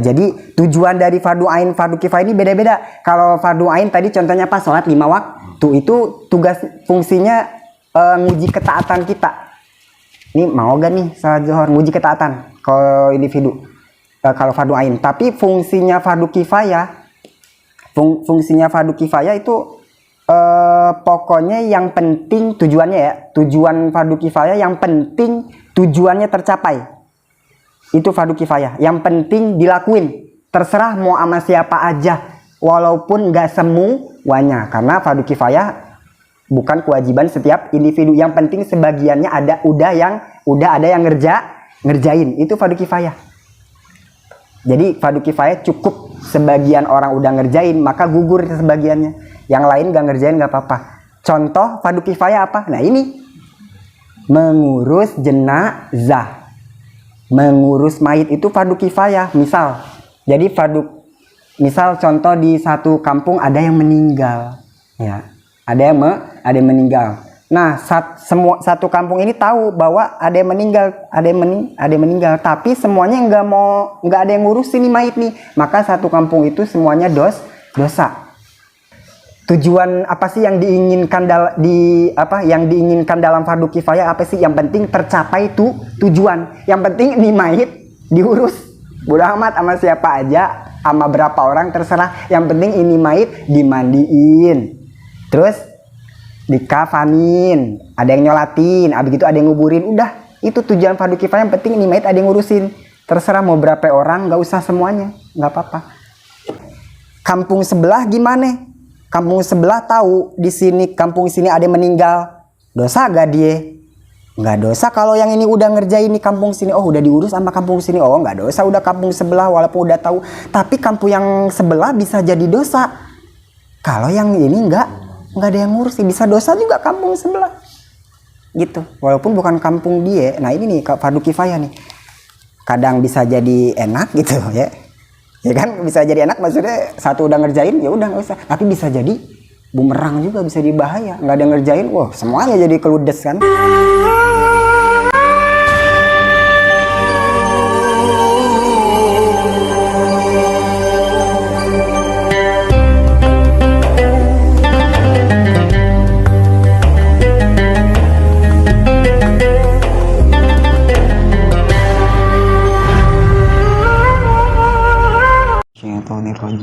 Jadi tujuan dari fardu ain, fardu kifayah ini beda-beda. Kalau fardu ain tadi contohnya apa? Sholat 5 waktu. Itu tugas fungsinya nguji ketaatan kita. Ini mau gak nih salat zuhur, nguji ketaatan kalau individu. Kalau fardu ain. Tapi fungsinya fardu kifayah, fungsinya fardu kifayah itu pokoknya yang penting tujuannya ya. Tujuan fardu kifayah yang penting tujuannya tercapai. Itu fardu kifayah. Yang penting dilakuin. Terserah mau sama siapa aja. Walaupun gak semuanya. Karena fardu kifayah bukan kewajiban setiap individu. Yang penting sebagiannya udah ada yang ngerjain. Itu fardu kifayah. Jadi fardu kifayah cukup sebagian orang udah ngerjain, maka gugur sebagiannya. Yang lain gak ngerjain gak apa-apa. Contoh fardu kifayah apa? Nah ini. Mengurus jenazah. Mengurus mayit itu fardu kifayah. Misal contoh di satu kampung ada yang meninggal, ya, ada yang meninggal. Nah, satu kampung ini tahu bahwa ada yang meninggal, tapi semuanya nggak ada yang ngurusin nih mayit nih, maka satu kampung itu semuanya dosa. Tujuan apa sih yang diinginkan dalam fardu kifayah apa sih? Yang penting tercapai tujuan. Yang penting ini mayit diurus. Bodo amat sama siapa aja, sama berapa orang terserah. Yang penting ini mayit dimandiin. Terus dikafanin, ada yang nyolatin, abis itu ada yang nguburin. Udah, itu tujuan fardu kifayah. Yang penting ini mayit ada yang ngurusin. Terserah mau berapa orang, nggak usah semuanya, nggak apa-apa. Kampung sebelah gimana? Kampung sebelah tahu di sini kampung sini ada yang meninggal, dosa gak dia? Nggak dosa kalau yang ini udah ngerjain di kampung sini. Oh udah diurus sama kampung sini. Oh nggak dosa udah kampung sebelah walaupun udah tahu. Tapi kampung yang sebelah bisa jadi dosa. Kalau yang ini nggak ada yang ngurus, bisa dosa juga kampung sebelah. Gitu. Walaupun bukan kampung dia. Nah ini nih fardu kifayah nih. Kadang bisa jadi enak gitu ya. Ya kan bisa jadi enak, maksudnya satu udah ngerjain ya udah nggak usah. Tapi bisa jadi bumerang juga, bisa jadi bahaya. Nggak ada ngerjain, wah semuanya jadi keludes kan.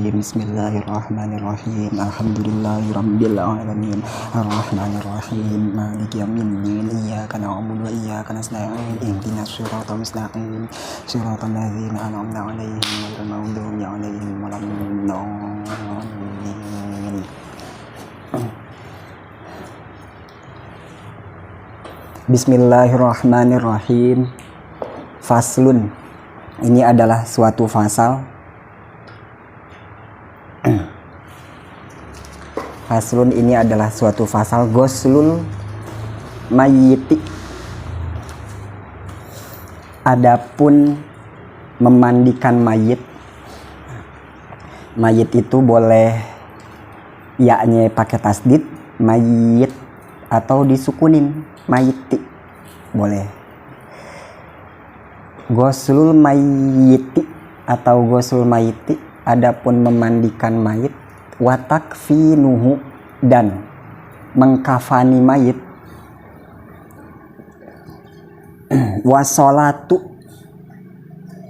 Bismillahirrahmanirrahim. Alhamdulillahirabbil alamin. Arrahmanirrahim. Maliki yaumiddin. Iyyaka na'budu wa iyyaka nasta'in. Ihdinas siratal mustaqim. Siratal ladzina an'amta 'alaihim ghairil maghdubi 'alaihim waladdallin. Bismillahirrahmanirrahim. Faslun. Ini adalah suatu fasal. Faslun ini adalah suatu fasal ghuslul mayyiti. Adapun memandikan mayit. Mayit itu boleh ya-nya pakai tasdid, mayyit, atau disukunin, mayyiti. Boleh. Ghuslul mayyiti atau ghuslul mayyiti. Adapun memandikan mayit, watakfinuhu, dan mengkafani mayit, wasolatu,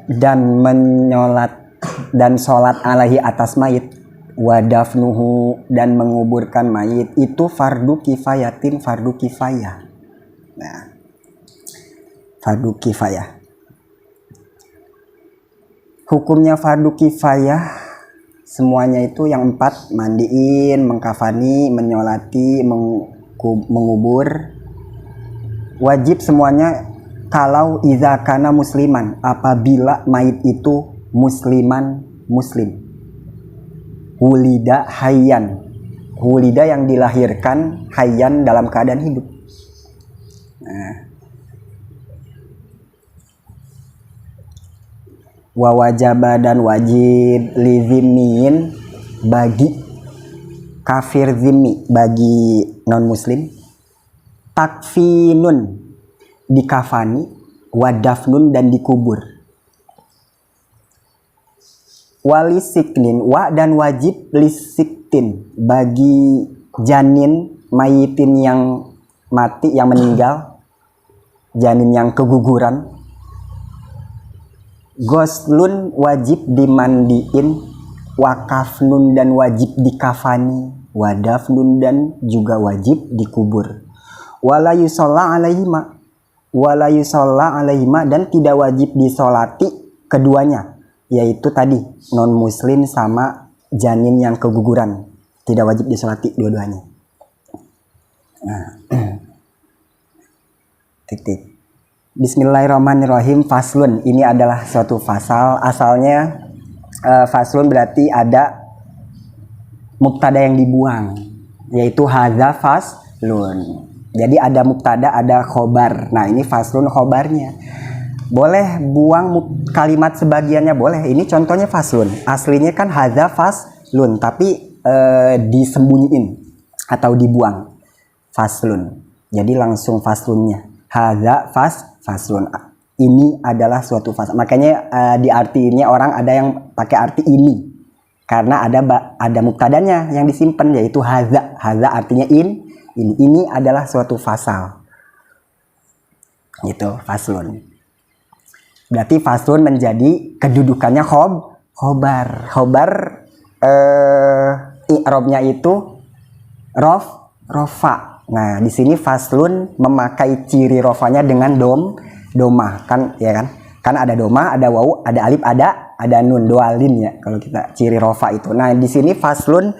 dan sholat alaihi atas mayit, wadafnuhu, dan menguburkan mayit. Itu fardu kifayatin, fardu kifayah. Nah, fardu kifayah. Hukumnya fardu kifayah semuanya itu yang 4, mandiin, mengkafani, menyolati, mengubur, wajib semuanya. Kalau iza kana musliman, apabila mayit itu muslim, wulida hayyan, wulida yang dilahirkan, hayyan dalam keadaan hidup. Nah, wa wajaba, dan wajib, li zimmiin, bagi kafir zimmi, bagi non muslim, takfinun, dikafani, wadafnun, dan dikubur. Walisiknin, wa dan wajib lisiktin bagi janin mayitin yang mati, yang meninggal, janin yang keguguran. Goslun wajib dimandiin, wakafnun dan wajib dikafani, wadafnun dan juga wajib dikubur. Wala yusalla alaihima, wala yusalla alaihima dan tidak wajib disolati keduanya, yaitu tadi non muslim sama janin yang keguguran, tidak wajib disolati dua-duanya. Nah. Titik. Bismillahirrahmanirrahim. Faslun, ini adalah suatu fasal. Asalnya faslun berarti ada mubtada yang dibuang, yaitu hadza faslun. Jadi ada mubtada, ada khobar. Nah ini faslun khobarnya. Boleh buang kalimat sebagiannya, boleh. Ini contohnya faslun. Aslinya kan hadza faslun, tapi disembunyiin atau dibuang. Faslun. Jadi langsung faslunnya. Hadza faslun. Ini adalah suatu fasal. Makanya di artinya orang ada yang pakai arti ini. Karena ada mubtadanya yang disimpan, yaitu hadza. Hadza artinya ini. Ini adalah suatu fasal. Gitu, faslun. Berarti faslun menjadi kedudukannya khobar. Khobar i'rabnya itu rofa. Nah, di sini faslun memakai ciri rofanya dengan domah kan, ya kan? Kan ada domah, ada wawu, ada alif, ada nun, dua lin ya kalau kita ciri rofa itu. Nah, di sini faslun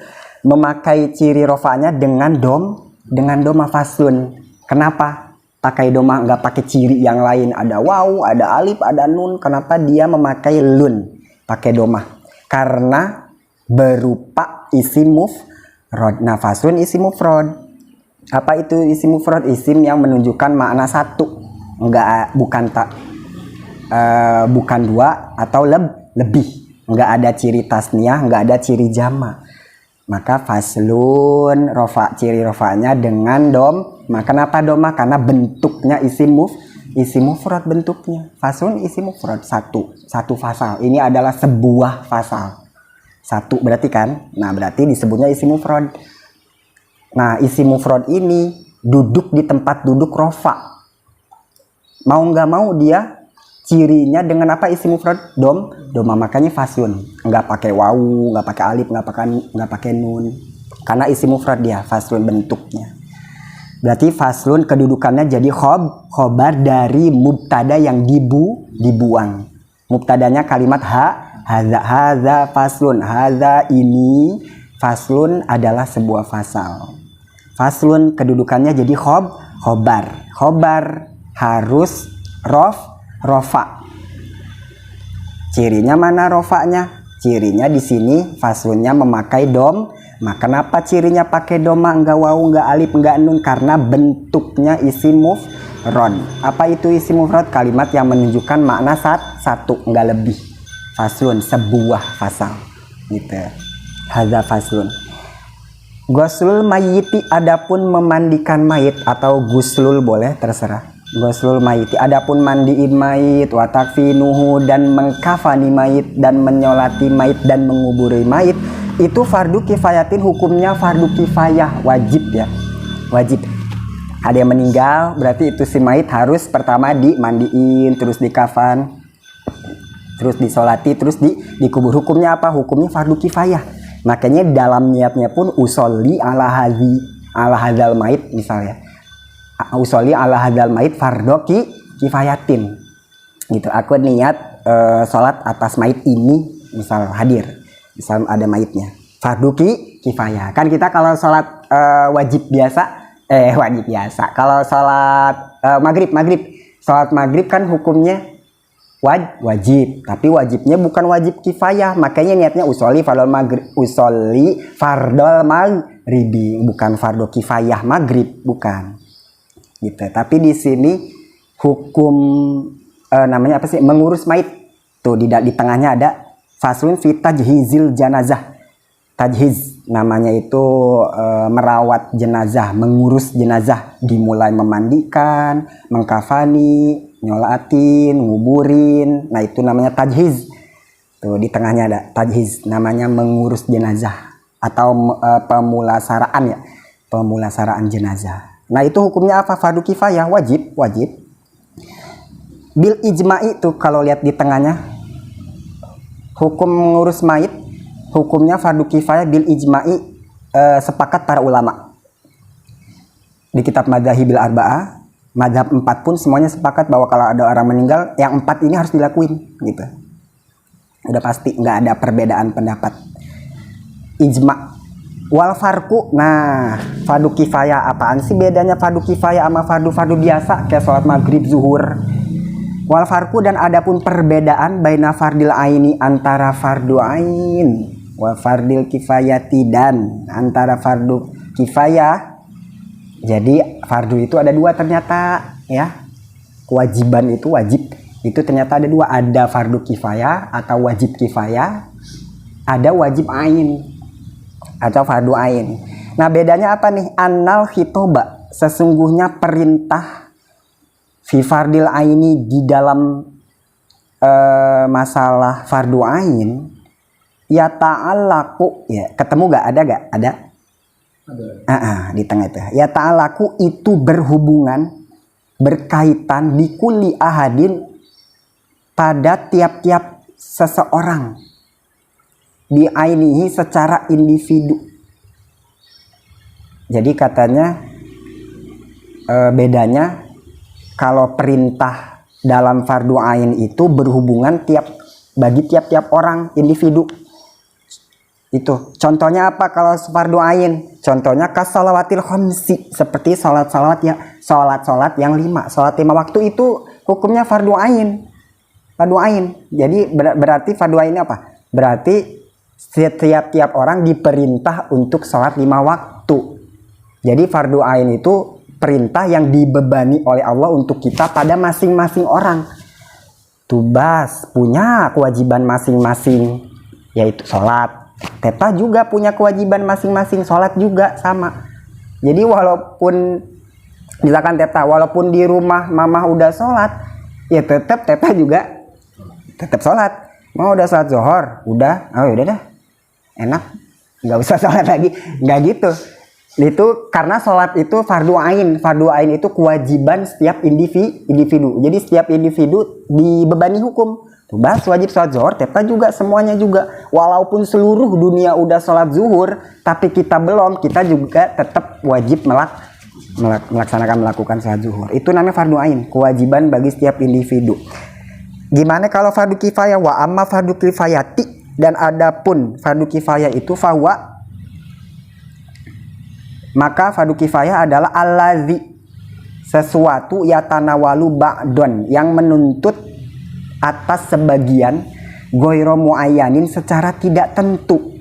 memakai ciri rofanya dengan domah faslun. Kenapa pakai domah, nggak pakai ciri yang lain? Ada wawu, ada alif, ada nun. Kenapa dia memakai lun, pakai domah? Karena berupa isim mufrad. Nah, faslun isim mufrad. Apa itu isim mufrad? Isim yang menunjukkan makna satu, bukan dua atau lebih. Nggak ada ciri tasniyah, nggak ada ciri jama. Maka faslun rofa, ciri rofanya dengan doma. Kenapa doma? Karena bentuknya isim mufrad bentuknya. Faslun isim mufrad, satu fasal. Ini adalah sebuah fasal. Satu berarti kan? Nah, berarti disebutnya isim mufrad. Nah, isim mufrad ini duduk di tempat duduk rofa. Mau nggak mau dia cirinya dengan apa? Isim mufrad doma, makanya faslun. Nggak pakai wawu, nggak pakai alif, nggak pakai nun. Karena isim mufrad dia, faslun bentuknya. Berarti faslun kedudukannya jadi khobar dari mubtada yang dibuang. Mubtadanya kalimat hadza faslun. Hadza ini faslun adalah sebuah fasal. Faslun kedudukannya jadi khobar. Khobar harus rofa. Cirinya mana rofanya? Cirinya di sini faslunnya memakai dom. Maka kenapa cirinya pakai doma, enggak wawu, enggak alif, enggak nun? Karena bentuknya isim mufrad. Apa itu isim mufrad? Kalimat yang menunjukkan makna satu, enggak lebih. Faslun sebuah fasal. Gitu. Hadza faslun. Ghuslul mayyiti, adapun memandikan mayit, atau guslul boleh terserah. Ghuslul mayyiti, adapun mandiin mayit, wa takfinuhu dan mengkafani mayit dan menyolati mayit dan menguburi mayit, itu fardu kifayatin, hukumnya fardu kifayah, wajib ya. Wajib. Ada yang meninggal, berarti itu si mayit harus pertama dimandiin, terus dikafan, terus disolati, terus dikubur. Hukumnya apa? Hukumnya fardu kifayah. Makanya dalam niatnya pun usolli ala hadzal mait, misalnya usolli ala hadzal mait fardhu kifayatin gitu. Aku niat sholat atas mait ini, misal hadir, misal ada maitnya, fardu kifayah. Kan kita kalau sholat wajib biasa, kalau sholat maghrib sholat maghrib kan hukumnya wajib, tapi wajibnya bukan wajib kifayah. Makanya niatnya usolli fardol maghribi, bukan fardu kifayah maghrib, bukan gitu. Tapi di sini hukum namanya apa sih, mengurus mayit tuh, di tengahnya ada faslun fi tajhizil janazah. Tajhiz namanya itu merawat jenazah, mengurus jenazah, dimulai memandikan, mengkafani, nyolatin, nguburin. Nah, itu namanya tajhiz. Tuh di tengahnya ada tajhiz, namanya mengurus jenazah atau pemulasaraan ya, pemulasaraan jenazah. Nah itu hukumnya apa? Fardu kifayah, wajib. Bil ijma'i tuh kalau lihat di tengahnya, hukum mengurus mayit hukumnya fardu kifayah bil ijma'i, sepakat para ulama. Di kitab Madzahibil Arba'ah, mazhab 4 pun semuanya sepakat bahwa kalau ada orang meninggal, yang 4 ini harus dilakuin gitu. Udah pasti, nggak ada perbedaan pendapat. Ijma. Wal farku, nah fardu kifayah apaan sih bedanya fardu kifayah sama fardu biasa kayak sholat maghrib, zuhur. Wal farku, dan adapun perbedaan baina fardil aini, antara fardu ain, wa fardil kifayati, dan antara fardu kifayah. Jadi fardu itu ada 2 ternyata ya. Kewajiban itu wajib itu ternyata ada 2, ada fardu kifayah atau wajib kifayah, ada wajib ain atau fardu ain. Nah bedanya apa nih? Annal khitoba, sesungguhnya perintah fi fardil aini di dalam masalah fardu ain ya ta'alaku ya, ketemu gak? Ada di tengah itu ya ta'alaku, itu berhubungan, berkaitan bikuli ahadin, pada tiap-tiap seseorang, di ainihi secara individu. Jadi katanya bedanya kalau perintah dalam fardu ain itu berhubungan bagi tiap-tiap orang, individu. Itu contohnya apa kalau fardu ain? Contohnya kasolawatil khamsi, seperti sholat yang 5, sholat 5 waktu itu hukumnya fardu ain. Jadi berarti fardu ain apa? Berarti setiap orang diperintah untuk sholat 5 waktu. Jadi fardu ain itu perintah yang dibebani oleh Allah untuk kita pada masing-masing orang. Tubas punya kewajiban masing-masing, yaitu sholat. Teta juga punya kewajiban masing-masing, sholat juga sama. Jadi walaupun misalkan Teta, walaupun di rumah mama udah sholat, ya tetap Teta juga tetap sholat. Mau udah sholat zuhur, udah dah, enak, nggak usah sholat lagi, nggak gitu. Itu karena sholat itu fardu ain itu kewajiban setiap individu. Jadi setiap individu dibebani hukum. Bas wajib sholat zuhur, Teta juga, semuanya juga. Walaupun seluruh dunia udah sholat zuhur, tapi kita belum, kita juga tetap wajib melakukan sholat zuhur. Itu namanya fardu ain, kewajiban bagi setiap individu. Gimana kalau fardu kifayah? Wa amma fardu kifayati, dan adapun fardu kifayah itu fawa, maka fardu kifayah adalah allazi, sesuatu yatanawalu ba'don, yang menuntut atas sebagian, goiro muayyanin, secara tidak tentu.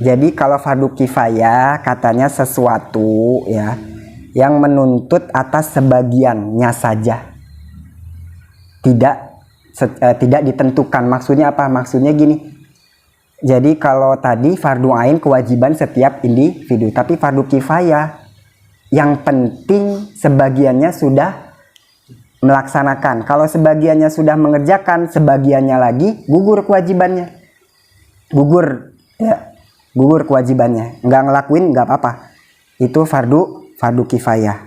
Jadi kalau fardu kifayah katanya sesuatu ya yang menuntut atas sebagiannya saja, tidak ditentukan. Maksudnya apa? Maksudnya gini. Jadi kalau tadi fardu ain kewajiban setiap individu, tapi fardu kifayah yang penting sebagiannya sudah melaksanakan. Kalau sebagiannya sudah mengerjakan, sebagiannya lagi gugur kewajibannya. Gugur kewajibannya. Nggak ngelakuin nggak apa-apa. Itu fardu kifayah.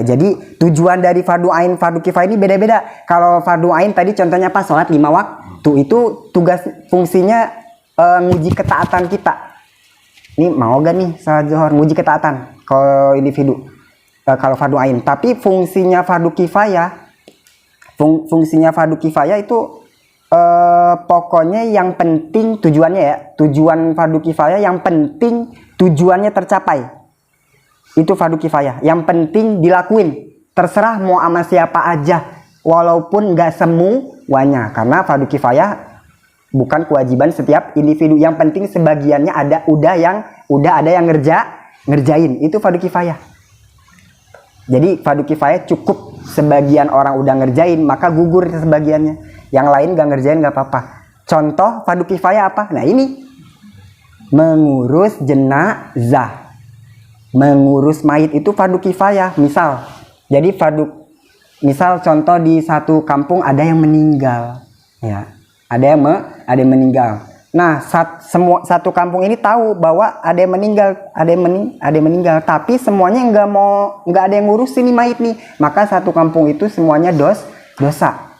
Jadi tujuan dari fardu ain, fardu kifayah ini beda-beda. Kalau fardu ain tadi contohnya apa? Sholat 5 waktu. Itu tugas fungsinya nguji ketaatan kita. Ini mau gak nih sholat zuhur, nguji ketaatan kalau individu. Kalau fardu ain. Tapi fungsinya fardu kifayah, itu pokoknya yang penting tujuannya ya. Tujuan fardu kifayah yang penting tujuannya tercapai. Itu fardu kifayah, yang penting dilakuin, terserah mau sama siapa aja, walaupun nggak semuanya, karena fardu kifayah bukan kewajiban setiap individu. Yang penting sebagiannya udah ada yang ngerjain, itu fardu kifayah. Jadi fardu kifayah cukup sebagian orang udah ngerjain, maka gugur sebagiannya, yang lain nggak ngerjain nggak apa-apa. Contoh fardu kifayah apa? Nah ini mengurus jenazah, mengurus mayit itu fardu kifayah. Misal, jadi misal contoh di satu kampung ada yang meninggal, ya, ada yang meninggal. Nah, satu kampung ini tahu bahwa ada yang meninggal, ada yang meninggal, tapi semuanya nggak ada yang ngurusin nih mayit nih. Maka satu kampung itu semuanya dosa,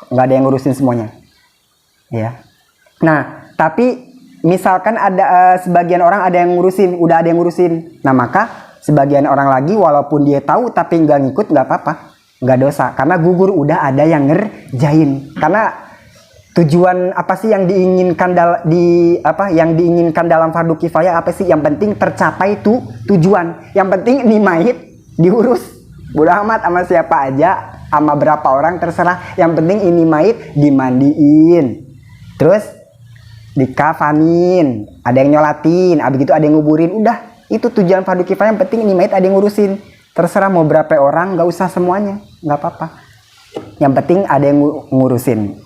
nggak ada yang ngurusin semuanya, ya. Nah, tapi misalkan ada sebagian orang ada yang ngurusin, udah ada yang ngurusin. Nah, maka sebagian orang lagi walaupun dia tahu tapi nggak ngikut, nggak apa-apa, nggak dosa, karena gugur udah ada yang ngerjain. Karena tujuan apa sih yang diinginkan yang diinginkan dalam fardu kifayah apa sih? Yang penting tercapai tujuan. Yang penting ini mayit diurus. Bodo amat sama siapa aja, sama berapa orang terserah. Yang penting ini mayit dimandiin, terus dikafanin, ada yang nyolatin, abis itu ada yang nguburin. Udah, itu tujuan fardu kifayah. Yang penting ini mayit ada yang ngurusin. Terserah mau berapa orang, nggak usah semuanya, nggak apa-apa. Yang penting ada yang ngurusin.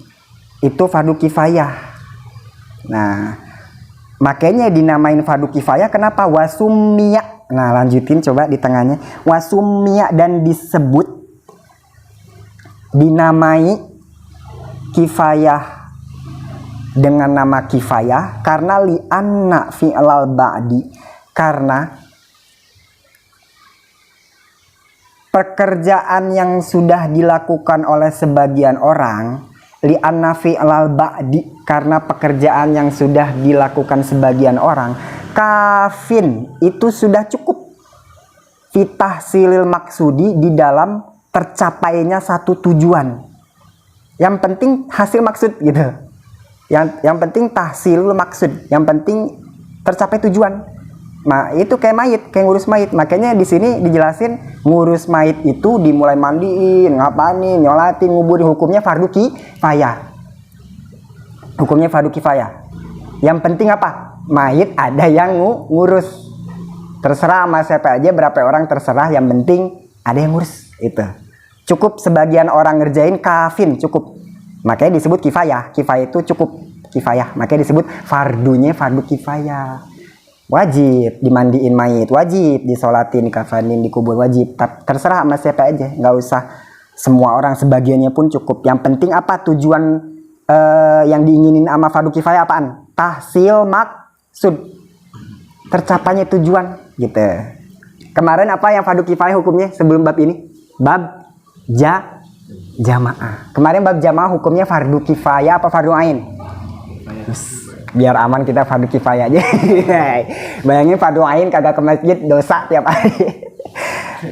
Itu fardu kifayah. Nah, makanya dinamain fardu kifayah. Kenapa? Wasummiya. Nah, lanjutin coba di tengahnya. Wasummiya, dan disebut, dinamai kifayah dengan nama kifayah karena li'anna fi'lal ba'di, karena pekerjaan yang sudah dilakukan oleh sebagian orang, li'anna fi'lal ba'di, karena pekerjaan yang sudah dilakukan sebagian orang, kafin, itu sudah cukup, fitahsilil maksudi, di dalam tercapainya satu tujuan. Yang penting hasil maksud gitu. Yang penting tahsilul maksud, yang penting tercapai tujuan. Nah, itu kayak mayit, kayak ngurus mayit. Makanya di sini dijelasin ngurus mayit itu dimulai mandiin, ngapain, nyolatin, nguburin, hukumnya fardu kifayah. Hukumnya fardu kifayah. Yang penting apa? Mayit ada yang ngurus. Terserah sama siapa aja, berapa orang terserah, yang penting ada yang ngurus. Itu. Cukup sebagian orang ngerjain, kafin, cukup. Makanya disebut kifayah. Kifayah itu cukup, kifayah. Makanya disebut fardunya fardu kifayah. Wajib dimandiin mayit, wajib disolatin, kafanin, dikubur, wajib. Terserah sama siapa aja, nggak usah semua orang, sebagiannya pun cukup. Yang penting apa? Tujuan yang diinginin sama fardu kifayah apaan? Tahsil maksud, tercapainya tujuan gitu. Kemarin apa yang fardu kifayah hukumnya sebelum bab ini? Bab jamaah. Kemarin bab jamaah hukumnya fardu kifayah apa fardu ain? Biar aman kita fardu kifayah aja. Bayangin fardu ain kagak ke masjid, dosa tiap hari.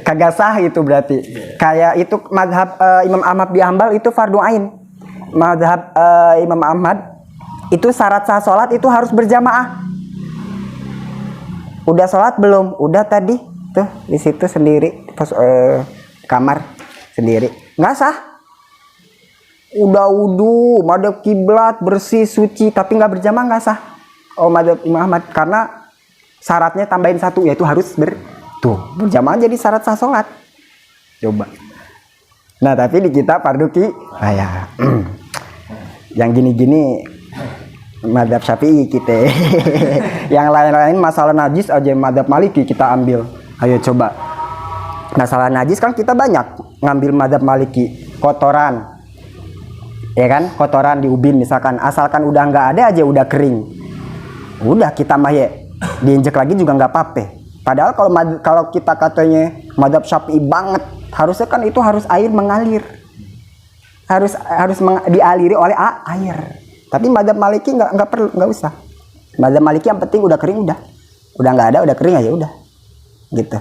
Kagak sah itu berarti. Kayak itu mazhab Imam Ahmad bin Hambal itu fardu ain. Mazhab Imam Ahmad itu syarat sah sholat itu harus berjamaah. Udah sholat belum? Udah tadi tuh di situ sendiri, pas kamar sendiri, nggak sah. Udah wudu, madhab kiblat, bersih, suci, tapi nggak berjamaah, nggak sah. Oh, madhab Imam Ahmad, karena syaratnya tambahin satu, yaitu harus berjamaah, jadi syarat sah sholat. Coba. Nah, tapi di kita fardu kifayah. Yang gini-gini madhab Syafi'i kita. Yang lain-lain masalah najis aja madhab Maliki kita ambil. Ayo coba. Masalah najis kan kita banyak ngambil madhab Maliki. Kotoran, ya kan, kotoran di ubin misalkan, asalkan udah nggak ada aja, udah kering, udah kita mah ya diinjek lagi juga nggak apa-apa. Padahal kalau kita katanya madhab Syafi'i banget, harusnya kan itu harus air mengalir, harus dialiri oleh air. Tapi madhab Maliki nggak perlu, nggak usah. Madhab Maliki yang penting udah kering, udah nggak ada, udah kering aja udah, gitu.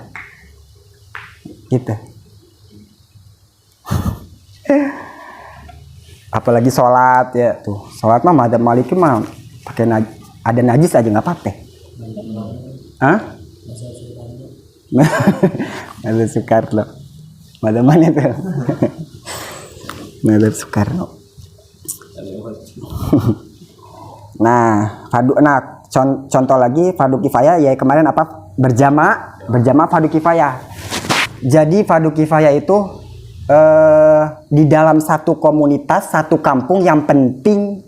Apalagi sholat ya tuh, sholat mah madhab Maliki mah pakai ada najis aja nggak apa-apa. Hah? Madhab Soekarno. Madhab mana tuh? Madhab Soekarno. Nah, contoh lagi fardu kifayah ya kemarin apa? Berjamaah fardu kifayah. Jadi fardu kifayah itu di dalam satu komunitas, satu kampung, yang penting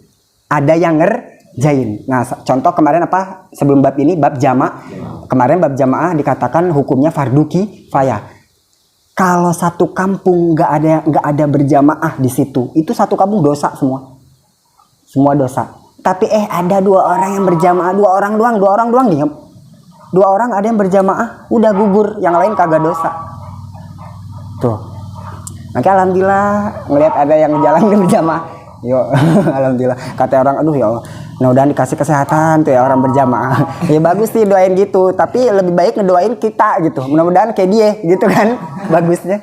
ada yang ngerjain. Nah, contoh kemarin apa? Sebelum bab ini bab jamaah. Kemarin bab jamaah dikatakan hukumnya fardu kifayah. Kalau satu kampung nggak ada berjamaah di situ, itu satu kampung dosa semua dosa. Tapi ada 2 orang yang berjamaah, 2 orang doang nih, 2 orang ada yang berjamaah, udah gugur, yang lain kagak dosa. Tuh, makanya alhamdulillah ngelihat ada yang jalan berjamaah. Yo, alhamdulillah. Kata orang, aduh ya Allah, mudah-mudahan dikasih kesehatan tuh ya orang berjamaah. Ya bagus sih doain gitu, tapi lebih baik ngedoain kita gitu. Mudah-mudahan kayak dia gitu kan, bagusnya.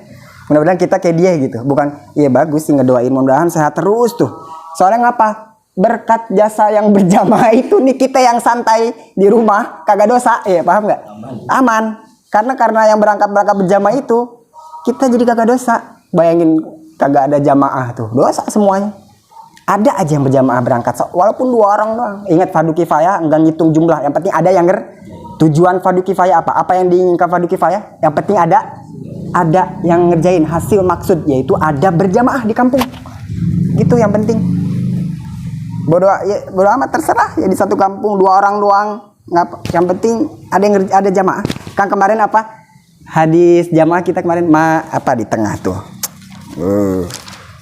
Mudah-mudahan kita kayak dia gitu. Bukan, iya bagus sih ngedoain, mudah-mudahan sehat terus tuh. Soalnya ngapa? Berkat jasa yang berjamaah itu nih kita yang santai di rumah kagak dosa, ya paham nggak? Aman. Karena yang berangkat berjamaah itu kita jadi kagak dosa. Bayangin kagak ada jamaah tuh, dosa semuanya. Ada aja yang berjamaah berangkat, walaupun 2 orang doang. Ingat fardu kifayah enggak ngitung jumlah, yang penting ada yang tujuan fardu kifayah apa? Apa yang diinginkan fardu kifayah? Yang penting ada yang ngerjain, hasil maksud yaitu ada berjamaah di kampung. Gitu yang penting. Bodoh amat terserah ya di satu kampung 2 orang doang. Yang penting ada jamaah. Kan kemarin apa? Hadis jamaah kita kemarin di tengah tuh.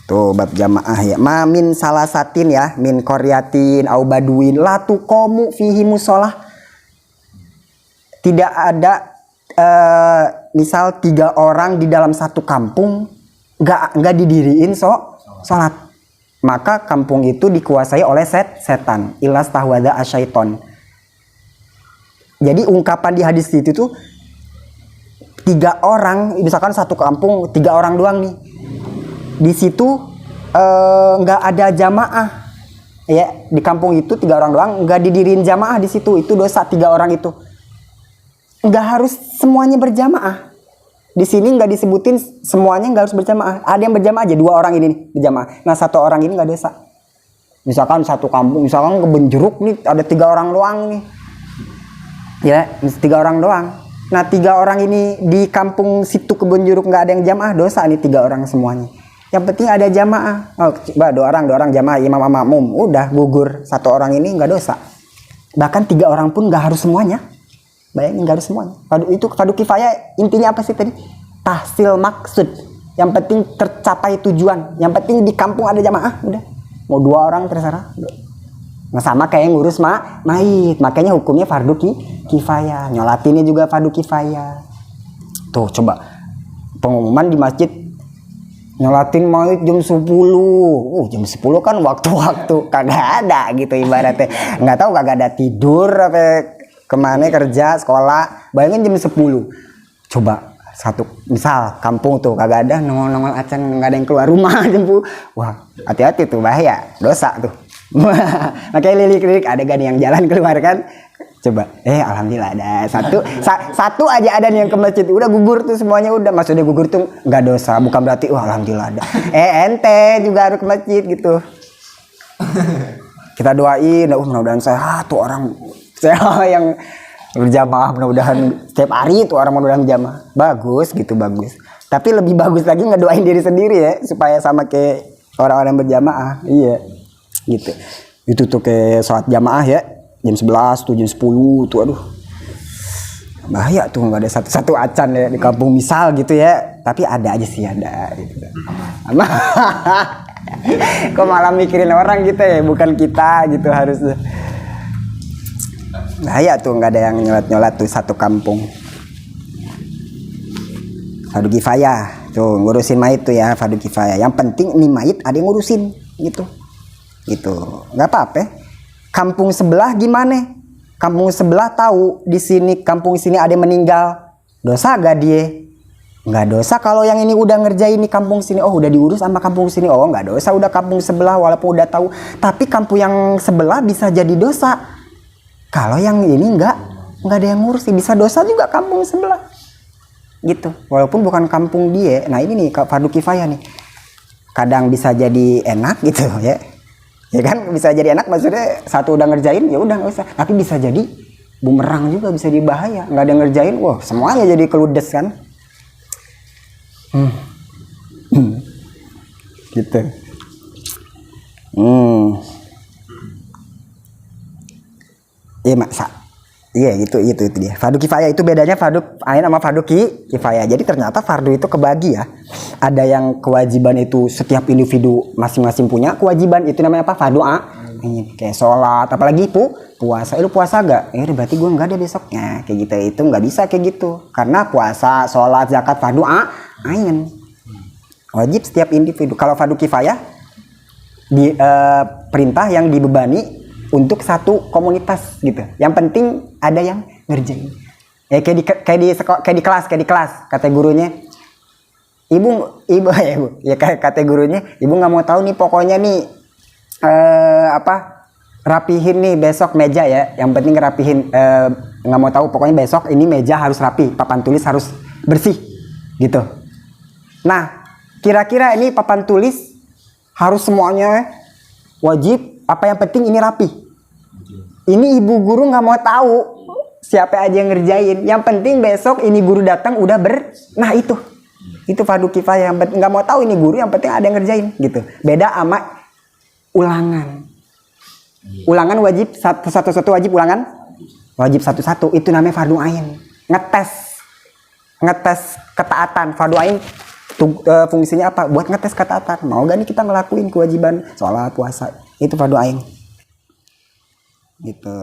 Tuh bab jamaah ya. Ma min salasatin ya, min qaryatin au baduin la tuqamu fihi musolah. Tidak ada misal 3 orang di dalam satu kampung enggak didiriin salat. Maka kampung itu dikuasai oleh setan. Ilas tahwada asyaiton. Jadi ungkapan di hadis itu tuh 3 orang, misalkan satu kampung 3 orang doang nih. Di situ nggak ada jamaah ya, di kampung itu 3 orang doang nggak didiriin jamaah di situ, itu dosa 3 orang itu. Nggak harus semuanya berjamaah di sini, nggak disebutin semuanya nggak harus berjamaah, ada yang berjamaah aja 2 orang ini nih berjamaah. Nah 1 orang ini nggak dosa. Misalkan satu kampung, misalkan Kebenjeruk nih ada 3 orang doang nih ya, 3 orang doang. Nah 3 orang ini di kampung situ Kebenjeruk nggak ada yang jamaah, dosa nih 3 orang semuanya. Yang penting ada jamaah. 2 orang jamaah, imam sama makmum, udah gugur 1 orang ini nggak dosa. Bahkan 3 orang pun nggak harus semuanya. Bayangin nggak harus semuanya. Itu fardu kifayah intinya apa sih tadi? Tahsil maksud. Yang penting tercapai tujuan. Yang penting di kampung ada jamaah, udah. Mau 2 orang terserah. Nah sama kayak ngurus mayit. Makanya hukumnya fardu kifayah. Nyolatinnya juga fardu kifayah. Tuh coba pengumuman di masjid, nyolatin mayit jam 10. Jam 10 kan waktu-waktu kagak ada gitu ibaratnya. Nggak tahu kagak ada tidur apa kemana kerja sekolah. Bayangin jam 10. Coba satu misal kampung tuh kagak ada nongol-nongol acan, nggak ada yang keluar rumah jam 10. Wah, hati-hati tuh, bahaya, dosa tuh. Makanya lilik-lilik ada gak yang jalan keluar kan? Coba, alhamdulillah ada satu aja ada nih yang ke masjid, udah gugur tuh semuanya, udah maksudnya gugur tuh nggak dosa, bukan berarti alhamdulillah ada. Ente juga harus ke masjid gitu. Kita doain, mudah-mudahan sehat tuh orang yang berjamaah, mudah-mudahan setiap hari tuh orang mudah-mudahan berjamaah, bagus gitu, bagus. Tapi lebih bagus lagi ngedoain diri sendiri ya, supaya sama kayak orang-orang berjamaah, iya, gitu. Itu tuh kayak sholat jamaah ya. Jam 11 tuh, jam 10 tuh, aduh bahaya tuh, nggak ada satu acan ya di kampung misal gitu ya, tapi ada aja sih, ada gitu. Kok malah mikirin orang gitu ya, bukan kita gitu harusnya. Bahaya tuh nggak ada yang nyolat tuh satu kampung. Fardu kifayah tuh ngurusin mayit tuh ya, fardu kifayah. Yang penting nih mayit ada yang ngurusin gitu, nggak apa-apa. Kampung sebelah gimana? Kampung sebelah tahu di sini, kampung sini ada yang meninggal, dosa gak dia? Nggak dosa kalau yang ini udah ngerjain di kampung sini. Oh udah diurus sama kampung sini, oh nggak dosa udah kampung sebelah walaupun udah tahu. Tapi kampung yang sebelah bisa jadi dosa kalau yang ini nggak ada yang ngurus, bisa dosa juga kampung sebelah gitu, walaupun bukan kampung dia. Nah ini nih fardu kifayah nih, kadang bisa jadi enak gitu ya. Ya kan bisa jadi enak, maksudnya satu udah ngerjain ya udah nggak usah, tapi bisa jadi bumerang juga, bisa dibahaya, nggak ada ngerjain, wah semuanya jadi keludes kan. Gitu. Ya maksa Iya itu dia. Fardu kifayah itu bedanya fardu ain sama fardu kifayah. Jadi ternyata fardu itu kebagi ya. Ada yang kewajiban itu setiap individu masing-masing punya kewajiban, itu namanya apa? Fardu ain. Kayak sholat, apalagi puasa. Lu puasa gak? Berarti gue nggak ada besoknya. Kayak gitu itu nggak bisa kayak gitu. Karena puasa, sholat, zakat fardu ain. Wajib setiap individu. Kalau fardu kifayah di perintah yang dibebani untuk satu komunitas gitu. Yang penting ada yang ngerjain. Kayak di kelas kata gurunya, ibu kata gurunya, ibu nggak mau tahu nih pokoknya nih rapihin nih besok meja ya. Yang penting rapihin, nggak mau tahu pokoknya besok ini meja harus rapi, papan tulis harus bersih gitu. Nah, kira-kira ini papan tulis harus semuanya wajib, apa yang penting ini rapi. Ini ibu guru nggak mau tahu siapa aja yang ngerjain. Yang penting besok ini guru datang udah nah itu fardu kifayah. Yang penting nggak mau tahu ini guru, yang penting ada yang ngerjain gitu. Beda sama ulangan. Ulangan wajib satu-satu wajib ulangan. Wajib satu-satu itu namanya fardu ain. Ngetes ketaatan. Fardu ain fungsinya apa? Buat ngetes ketaatan. Mau gak nih kita ngelakuin kewajiban sholat, puasa? Itu fardu ain. Gitu.